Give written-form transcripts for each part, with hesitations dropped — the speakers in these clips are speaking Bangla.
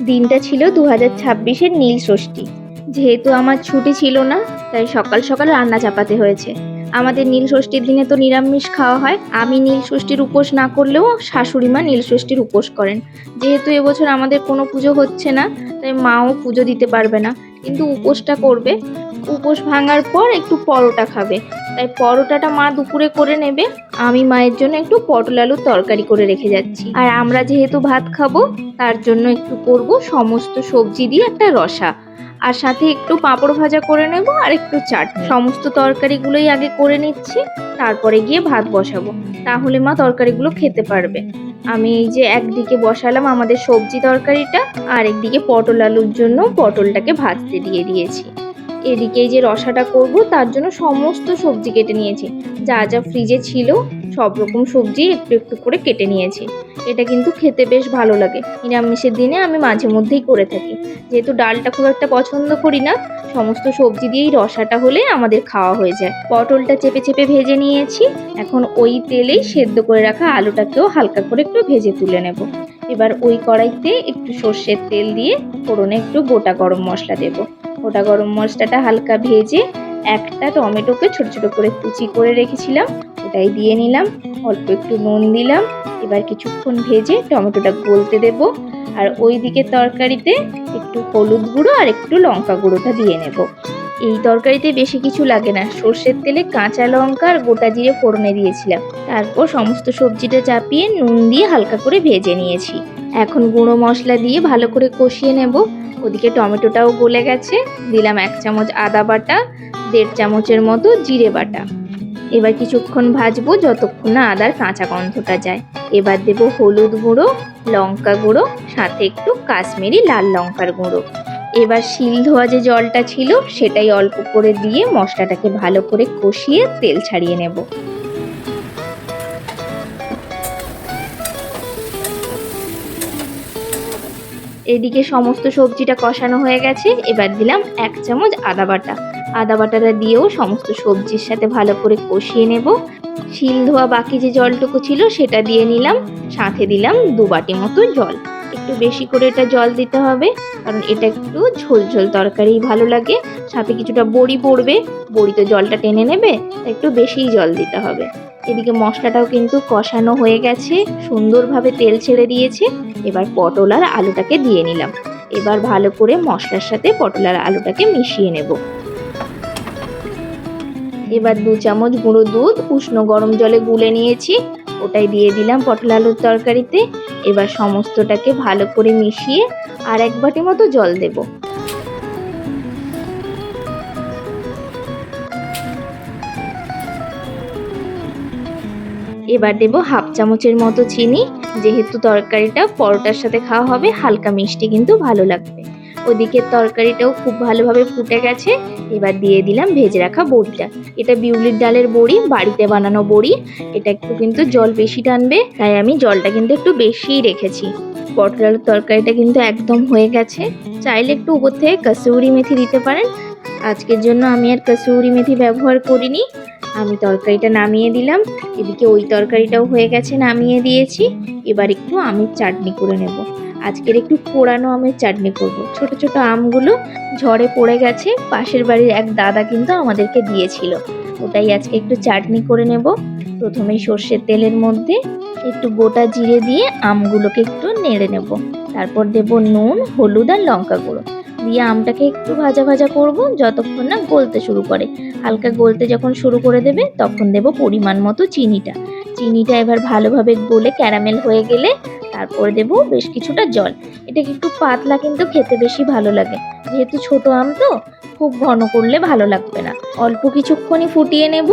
দিনটা ছিল 2026-এর নীল ষষ্ঠী। যেহেতু আমার ছুটি ছিল না, তাই সকাল সকাল রান্না চাপাতে হয়েছে। আমাদের নীল ষষ্ঠীর দিনে তো নিরামিষ খাওয়া হয়। আমি নীল ষষ্ঠীর উপোস না করলেও শাশুড়ি মা নীল ষষ্ঠীর উপোস করেন। যেহেতু এবছর আমাদের কোনো পুজো হচ্ছে না, তাই মাও পুজো দিতে পারবে না, কিন্তু উপোসটা করবে। উপোস ভাঙার পর একটু পরোটা খাবে, তাই পরোটাটা মা দুপুরে করে নেবে। আমি মায়ের জন্য একটু পটল আলুর তরকারি করে রেখে যাচ্ছি। আর আমরা যেহেতু ভাত খাবো, তার জন্য একটু করব সমস্ত সবজি দিয়ে একটা রসা, আর সাথে একটু পাঁপড় ভাজা করে নেব আর একটু চাটনি। সমস্ত তরকারিগুলোই আগে করে নিচ্ছি, তারপরে গিয়ে ভাত বসাবো, তাহলে মা তরকারিগুলো খেতে পারবে। আমি এই যে একদিকে বসালাম আমাদের সবজি তরকারিটা, আর একদিকে পটল আলুর জন্য পটলটাকে ভাজতে দিয়ে দিয়েছি। এদিকে এই যে রসাটা করব, তার জন্য সমস্ত সবজি কেটে নিয়েছি। যা যা ফ্রিজে ছিল সব রকম সবজি একটু একটু করে কেটে নিয়েছি। এটা কিন্তু খেতে বেশ ভালো লাগে। নিরামিষের দিনে আমি মাঝে মধ্যেই করে থাকি। যেহেতু ডালটা খুব একটা পছন্দ করি না, সমস্ত সবজি দিয়েই রসাটা হলে আমাদের খাওয়া হয়ে যায়। পটলটা চেপে চেপে ভেজে নিয়েছি। এখন ওই তেলেই সেদ্ধ করে রাখা আলুটাকেও হালকা করে একটু ভেজে তুলে নেব। এবার ওই কড়াইতে একটু সর্ষের তেল দিয়ে ফোড়নে একটু গোটা গরম মশলা দেব। গোটা গরম মশলাটা হালকা ভেজে একটা টমেটোকে ছোট ছোট করে কুচি করে রেখেছিলাম, ওটাই দিয়ে নিলাম। অল্প একটু নুন দিলাম। এবার কিছুক্ষণ ভেজে টমেটোটা গলতে দেব। আর ওই দিকে তরকারিতে একটু হলুদ গুঁড়ো আর একটু লঙ্কা গুঁড়োটা দিয়ে নেব। এই তরকারিতে বেশি কিছু লাগে না, সর্ষের তেলে কাঁচা লঙ্কা আর গোটা জিরে ফোড়নে দিয়েছিলাম। তারপর সমস্ত সবজিটা চাপিয়ে নুন দিয়ে হালকা করে ভেজে নিয়েছি। এখন গুঁড়ো মশলা দিয়ে ভালো করে কষিয়ে নেব। ওদিকে টমেটোটাও গলে গেছে। দিলাম 1 চামচ আদা বাটা, 1.5 চামচের মতো জিরে বাটা। এবার কিছুক্ষণ ভাজবো যতক্ষণ না আদার কাঁচা গন্ধটা যায়। এবার দেব হলুদ গুঁড়ো, লঙ্কা গুঁড়ো, সাথে একটু কাশ্মীরি লাল লঙ্কার গুঁড়ো। এবার শিল ধোয়া যে জলটা ছিল সেটাই অল্প করে দিয়ে মশলাটাকে ভালো করে কষিয়ে তেল ছাড়িয়ে নেব। এদিকে সমস্ত সবজিটা কষানো হয়ে গেছে। এবার দিলাম 1 চামচ আদা বাটা। আদা বাটাটা দিয়েও সমস্ত সবজির সাথে ভালো করে কষিয়ে নেব। শিল ধোয়া বাকি যে জলটুকু ছিল সেটা দিয়ে নিলাম, সাথে দিলাম 2 বাটি মতো জল। একটু বেশি করে এটা জল দিতে হবে, কারণ এটা একটু ঝোল ঝোল তরকারি ভালো লাগে। সাথে কিছুটা বড়ি পড়বে, বড়ি তো জলটা টেনে নেবে, তাই একটু বেশিই জল দিতে হবে। এদিকে মশলাটাও কিন্তু কষানো হয়ে গেছে, সুন্দরভাবে তেল ছেড়ে দিয়েছে। এবার পটল আর আলুটাকে দিয়ে নিলাম। এবার ভালো করে মশলার সাথে পটল আর আলুটাকে মিশিয়ে নেব। এবার 2 চামচ গুঁড়ো দুধ উষ্ণ গরম জলে গুলে নিয়েছি, ওটাই দিয়ে দিলাম পটল আলুর তরকারিতে। এবার সমস্তটাকে ভালো করে মিশিয়ে আর 1 বাটি মতো জল দেব। এবার দেব 1/2 চামচের মতো চিনি। যেহেতু তরকারিটা পরোটার সাথে খাওয়া হবে, হালকা মিষ্টি কিন্তু ভালো লাগবে। ওদিকে তরকারিটাও খুব ভালোভাবে ফুটে গেছে। এবার দিয়ে দিলাম ভেজে রাখা বড়িটা। এটা বিউলির ডালের বড়ি, বাড়িতে বানানো বড়ি। এটা একটু কিন্তু জল বেশি টানবে, তাই আমি জলটা কিন্তু একটু বেশিই রেখেছি। পটল আলুর তরকারিটা কিন্তু একদম হয়ে গেছে। চাইলে একটু উপর থেকে কসুরি মেথি দিতে পারেন। আজকের জন্য আমি আর কসুরি মেথি ব্যবহার করিনি। আমি তরকারিটা নামিয়ে দিলাম। এদিকে ওই তরকারিটাও হয়ে গেছে, নামিয়ে দিয়েছি। এবার একটু আমের চাটনি করে নেব। আজকের একটু পোড়ানো আমের চাটনি করব। ছোট ছোট আমগুলো ঝড়ে পড়ে গেছে, পাশের বাড়ির এক দাদা কিন্তু আমাদেরকে দিয়েছিল। ওটাই আজকে একটু চাটনি করে নেব। প্রথমেই সর্ষের তেলের মধ্যে একটু গোটা জিরে দিয়ে আমগুলোকে একটু নেড়ে নেব। তারপর দেব নুন, হলুদ আর লঙ্কা গুঁড়ো দিয়ে আমটাকে একটু ভাজা ভাজা করব যতক্ষণ না গলতে শুরু করে। হালকা গলতে যখন শুরু করে দেবে তখন দেব পরিমাণ মতো চিনিটা। চিনিটা এবার ভালোভাবে গলে ক্যারামেল হয়ে গেলে তারপর দেব বেশ কিছুটা জল। এটাকে একটু পাতলা কিন্তু খেতে বেশি ভালো লাগে, যেহেতু ছোট আম তো খুব ঘন করলে ভালো লাগবে না। অল্প কিছুক্ষণই ফুটিয়ে নেব।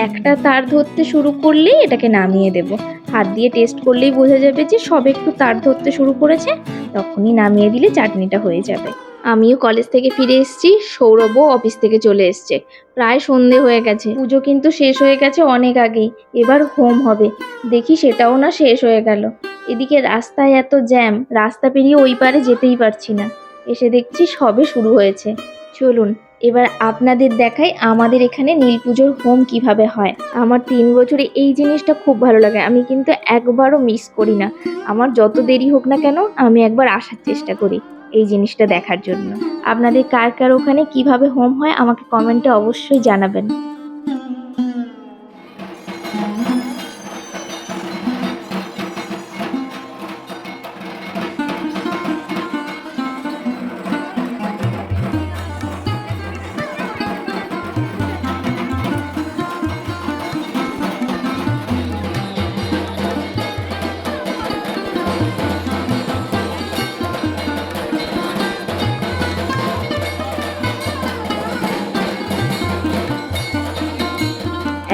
একটা তার ধরতে শুরু করলেই এটাকে নামিয়ে দেব। হাত দিয়ে টেস্ট করলেই বোঝা যাবে যে সবে একটু তার ধরতে শুরু করেছে, তখনই নামিয়ে দিলে চাটনিটা হয়ে যাবে। আমিও কলেজ থেকে ফিরে এসেছি, সৌরভও অফিস থেকে চলে এসছে। প্রায় সন্ধে হয়ে গেছে, পুজো কিন্তু শেষ হয়ে গেছে অনেক আগেই। এবার হোম হবে, দেখি সেটাও না শেষ হয়ে গেল। এদিকে রাস্তায় এত জ্যাম, রাস্তা পেরিয়ে ওই পারে যেতেই পারছি না। এসে দেখছি সবে শুরু হয়েছে। চলুন এবার আপনাদের দেখাই আমাদের এখানে নীল পুজোর হোম কিভাবে হয়। আমার 3 বছরে এই জিনিসটা খুব ভালো লাগে, আমি কিন্তু একবারও মিস করি না। আমার যত দেরি হোক না কেন আমি একবার আসার চেষ্টা করি। এই জিনিসটা দেখার জন্য। আপনাদের কার কার ওখানে কিভাবে হোম হয় আমাকে কমেন্টে অবশ্যই জানাবেন।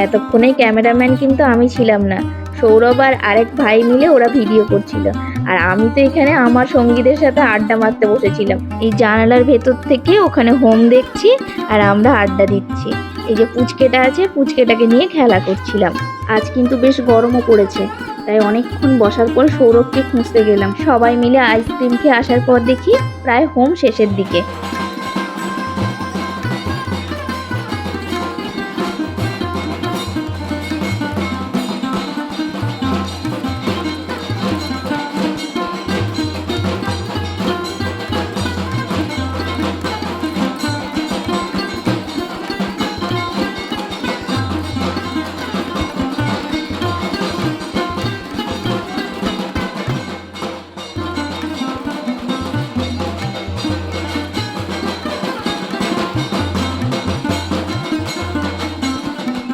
এতক্ষণে ক্যামেরাম্যান কিন্তু আমি ছিলাম না, সৌরভ আর আরেক ভাই মিলে ওরা ভিডিও করছিল, আর আমি তো এখানে আমার সঙ্গীদের সাথে আড্ডা মারতে বসেছিলাম। এই জানালার ভেতর থেকে ওখানে হোম দেখছি আর আমরা আড্ডা দিচ্ছি। এই যে পুচকেটা আছে, পুচকেটাকে নিয়ে খেলা করছিলাম। আজ কিন্তু বেশ গরমও পড়েছে, তাই অনেকক্ষণ বসার পর সৌরভকে খুঁজতে গেলাম। সবাই মিলে আইসক্রিম খেয়ে আসার পর দেখি প্রায় হোম শেষের দিকে।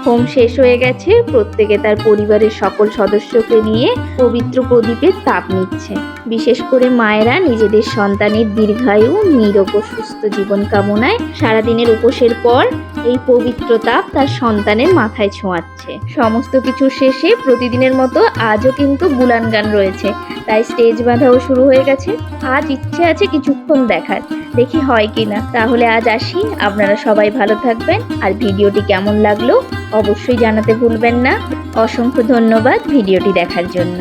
হোম শেষ হয়ে গেছে, প্রত্যেকে তার পরিবারের সকল সদস্যকে নিয়ে পবিত্র প্রদীপের তাপ নিচ্ছে। বিশেষ করে মায়েরা নিজেদের সন্তানের দীর্ঘায়ু, নিরোগ ও সুস্থ জীবন কামনায় সারাদিনের উপোসের পর এই পবিত্র তাপ তার সন্তানের মাথায় ছোঁয়াচ্ছে। সমস্ত কিছু শেষে প্রতিদিনের মতো আজও কিন্তু বুলান গান রয়েছে, তাই স্টেজ বাঁধাও শুরু হয়ে গেছে। আজ ইচ্ছে আছে কিছুক্ষণ দেখার, দেখি হয় কিনা। তাহলে আজ আসি, আপনারা সবাই ভালো থাকবেন, আর ভিডিওটি কেমন লাগলো অবশ্যই জানাতে ভুলবেন না। অসংখ্য ধন্যবাদ ভিডিওটি দেখার জন্য।